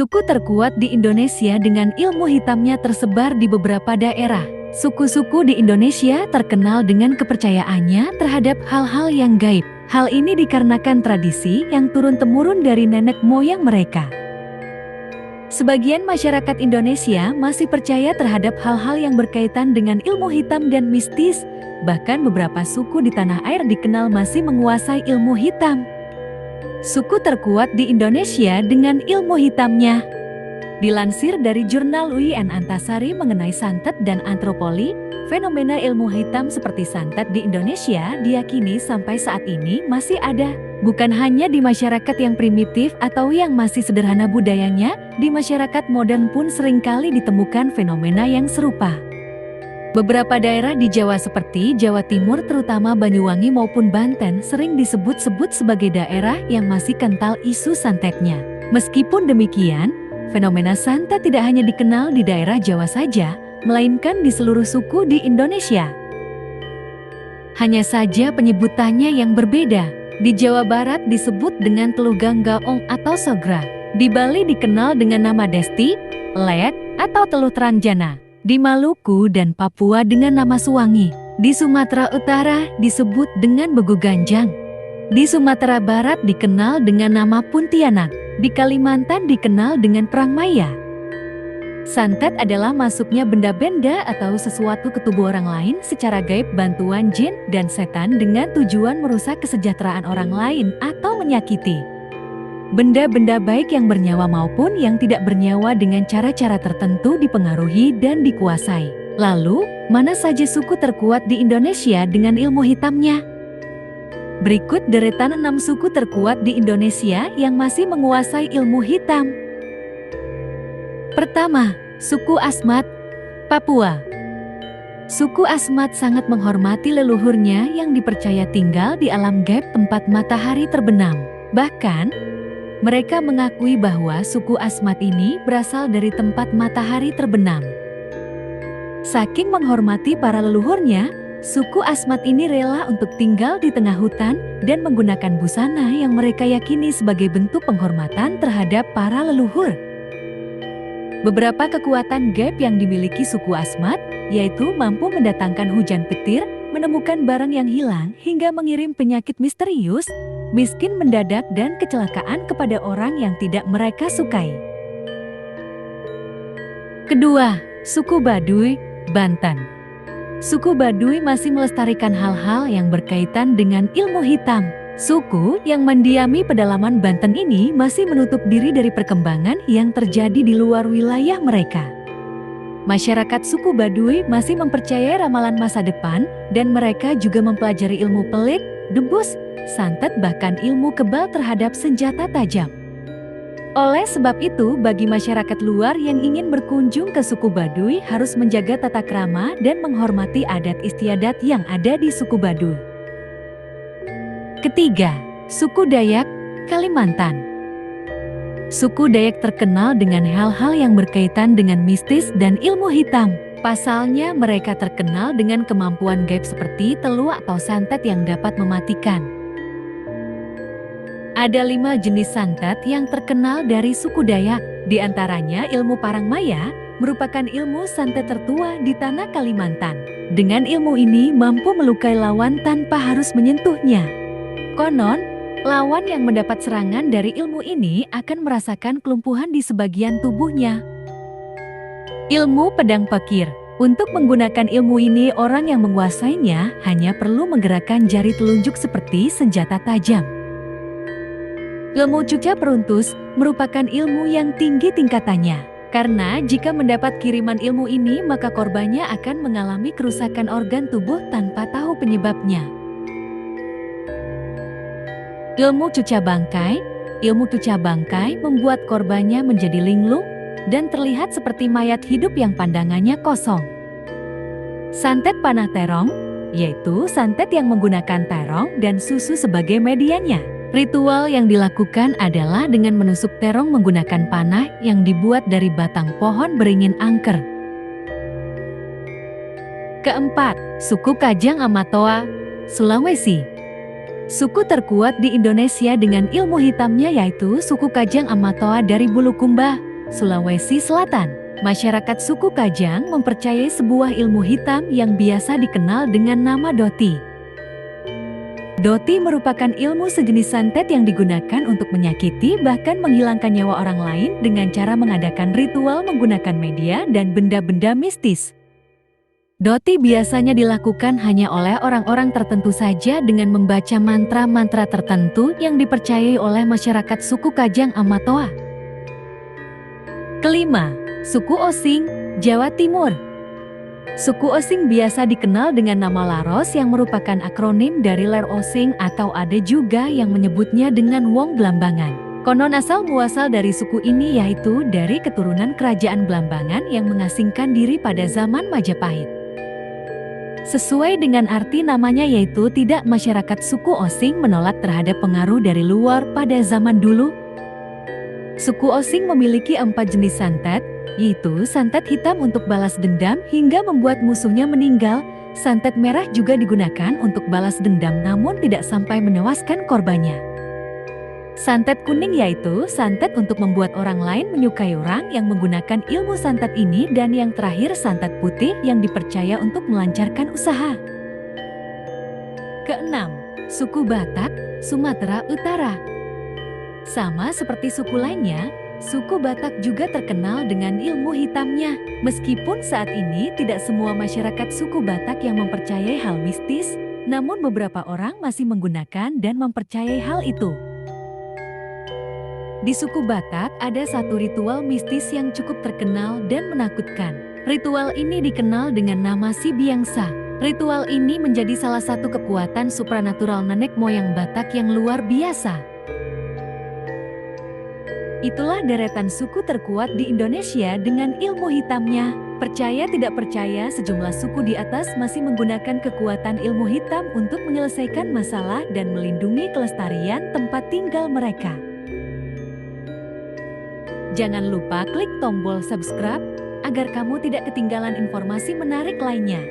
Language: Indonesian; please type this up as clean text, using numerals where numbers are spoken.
Suku terkuat di Indonesia dengan ilmu hitamnya tersebar di beberapa daerah. Suku-suku di Indonesia terkenal dengan kepercayaannya terhadap hal-hal yang gaib. Hal ini dikarenakan tradisi yang turun-temurun dari nenek moyang mereka. Sebagian masyarakat Indonesia masih percaya terhadap hal-hal yang berkaitan dengan ilmu hitam dan mistis. Bahkan beberapa suku di tanah air dikenal masih menguasai ilmu hitam. Suku terkuat di Indonesia dengan ilmu hitamnya. Dilansir dari jurnal UIN Antasari mengenai santet dan antropologi, fenomena ilmu hitam seperti santet di Indonesia diyakini sampai saat ini masih ada. Bukan hanya di masyarakat yang primitif atau yang masih sederhana budayanya, di masyarakat modern pun seringkali ditemukan fenomena yang serupa. Beberapa daerah di Jawa seperti Jawa Timur terutama Banyuwangi maupun Banten sering disebut-sebut sebagai daerah yang masih kental isu santetnya. Meskipun demikian, fenomena santet tidak hanya dikenal di daerah Jawa saja, melainkan di seluruh suku di Indonesia. Hanya saja penyebutannya yang berbeda. Di Jawa Barat disebut dengan Telugang Gaong atau Sogra. Di Bali dikenal dengan nama Desti, Lek, atau Teluh Tranjana. Di Maluku dan Papua dengan nama Suwangi. Di Sumatera Utara disebut dengan Begu Ganjang. Di Sumatera Barat dikenal dengan nama Puntianak. Di Kalimantan dikenal dengan Perang Maya. Santet adalah masuknya benda-benda atau sesuatu ke tubuh orang lain secara gaib bantuan jin dan setan dengan tujuan merusak kesejahteraan orang lain atau menyakiti. Benda-benda baik yang bernyawa maupun yang tidak bernyawa dengan cara-cara tertentu dipengaruhi dan dikuasai. Lalu, mana saja suku terkuat di Indonesia dengan ilmu hitamnya? Berikut deretan 6 suku terkuat di Indonesia yang masih menguasai ilmu hitam. Pertama, suku Asmat, Papua. Suku Asmat sangat menghormati leluhurnya yang dipercaya tinggal di alam gaib tempat matahari terbenam. Bahkan, mereka mengakui bahwa suku Asmat ini berasal dari tempat matahari terbenam. Saking menghormati para leluhurnya, suku Asmat ini rela untuk tinggal di tengah hutan dan menggunakan busana yang mereka yakini sebagai bentuk penghormatan terhadap para leluhur. Beberapa kekuatan gaib yang dimiliki suku Asmat, yaitu mampu mendatangkan hujan petir, menemukan barang yang hilang, hingga mengirim penyakit misterius, miskin mendadak dan kecelakaan kepada orang yang tidak mereka sukai. Kedua, suku Baduy, Banten. Suku Baduy masih melestarikan hal-hal yang berkaitan dengan ilmu hitam. Suku yang mendiami pedalaman Banten ini masih menutup diri dari perkembangan yang terjadi di luar wilayah mereka. Masyarakat suku Baduy masih mempercayai ramalan masa depan dan mereka juga mempelajari ilmu pelit, debus, santet bahkan ilmu kebal terhadap senjata tajam. Oleh sebab itu, bagi masyarakat luar yang ingin berkunjung ke suku Baduy harus menjaga tata krama dan menghormati adat istiadat yang ada di suku Baduy. Ketiga, suku Dayak, Kalimantan. Suku Dayak terkenal dengan hal-hal yang berkaitan dengan mistis dan ilmu hitam. Pasalnya, mereka terkenal dengan kemampuan gaib seperti teluh atau santet yang dapat mematikan. Ada 5 jenis santet yang terkenal dari suku Dayak. Di antaranya ilmu Parang Maya merupakan ilmu santet tertua di tanah Kalimantan. Dengan ilmu ini mampu melukai lawan tanpa harus menyentuhnya. Konon, lawan yang mendapat serangan dari ilmu ini akan merasakan kelumpuhan di sebagian tubuhnya. Ilmu Pedang Pakir. Untuk menggunakan ilmu ini, orang yang menguasainya hanya perlu menggerakkan jari telunjuk seperti senjata tajam. Ilmu Cuca Peruntus merupakan ilmu yang tinggi tingkatannya. Karena jika mendapat kiriman ilmu ini, maka korbannya akan mengalami kerusakan organ tubuh tanpa tahu penyebabnya. Ilmu Cuca Bangkai. Ilmu Cuca Bangkai membuat korbannya menjadi linglung dan terlihat seperti mayat hidup yang pandangannya kosong. Santet Panah Terong, yaitu santet yang menggunakan terong dan susu sebagai medianya. Ritual yang dilakukan adalah dengan menusuk terong menggunakan panah yang dibuat dari batang pohon beringin angker. Keempat, suku Kajang Amatoa, Sulawesi. Suku terkuat di Indonesia dengan ilmu hitamnya yaitu suku Kajang Amatoa dari Bulukumba, Sulawesi Selatan. Masyarakat suku Kajang mempercayai sebuah ilmu hitam yang biasa dikenal dengan nama Doti. Doti merupakan ilmu sejenis santet yang digunakan untuk menyakiti bahkan menghilangkan nyawa orang lain dengan cara mengadakan ritual menggunakan media dan benda-benda mistis. Doti biasanya dilakukan hanya oleh orang-orang tertentu saja dengan membaca mantra-mantra tertentu yang dipercayai oleh masyarakat suku Kajang Amatoa. Kelima, suku Osing, Jawa Timur. Suku Osing biasa dikenal dengan nama Laros yang merupakan akronim dari Ler Osing atau ada juga yang menyebutnya dengan Wong Blambangan. Konon asal muasal dari suku ini yaitu dari keturunan kerajaan Blambangan yang mengasingkan diri pada zaman Majapahit. Sesuai dengan arti namanya yaitu tidak masyarakat suku Osing menolak terhadap pengaruh dari luar pada zaman dulu. Suku Osing memiliki 4 jenis santet, yaitu santet hitam untuk balas dendam hingga membuat musuhnya meninggal. Santet merah juga digunakan untuk balas dendam namun tidak sampai menewaskan korbannya. Santet kuning yaitu santet untuk membuat orang lain menyukai orang yang menggunakan ilmu santet ini, dan yang terakhir santet putih yang dipercaya untuk melancarkan usaha. Keenam, suku Batak, Sumatera Utara. Sama seperti suku lainnya, suku Batak juga terkenal dengan ilmu hitamnya. Meskipun saat ini tidak semua masyarakat suku Batak yang mempercayai hal mistis, namun beberapa orang masih menggunakan dan mempercayai hal itu. Di suku Batak ada satu ritual mistis yang cukup terkenal dan menakutkan. Ritual ini dikenal dengan nama Si Biangsa. Ritual ini menjadi salah satu kekuatan supranatural nenek moyang Batak yang luar biasa. Itulah deretan suku terkuat di Indonesia dengan ilmu hitamnya. Percaya tidak percaya, sejumlah suku di atas masih menggunakan kekuatan ilmu hitam untuk menyelesaikan masalah dan melindungi kelestarian tempat tinggal mereka. Jangan lupa klik tombol subscribe agar kamu tidak ketinggalan informasi menarik lainnya.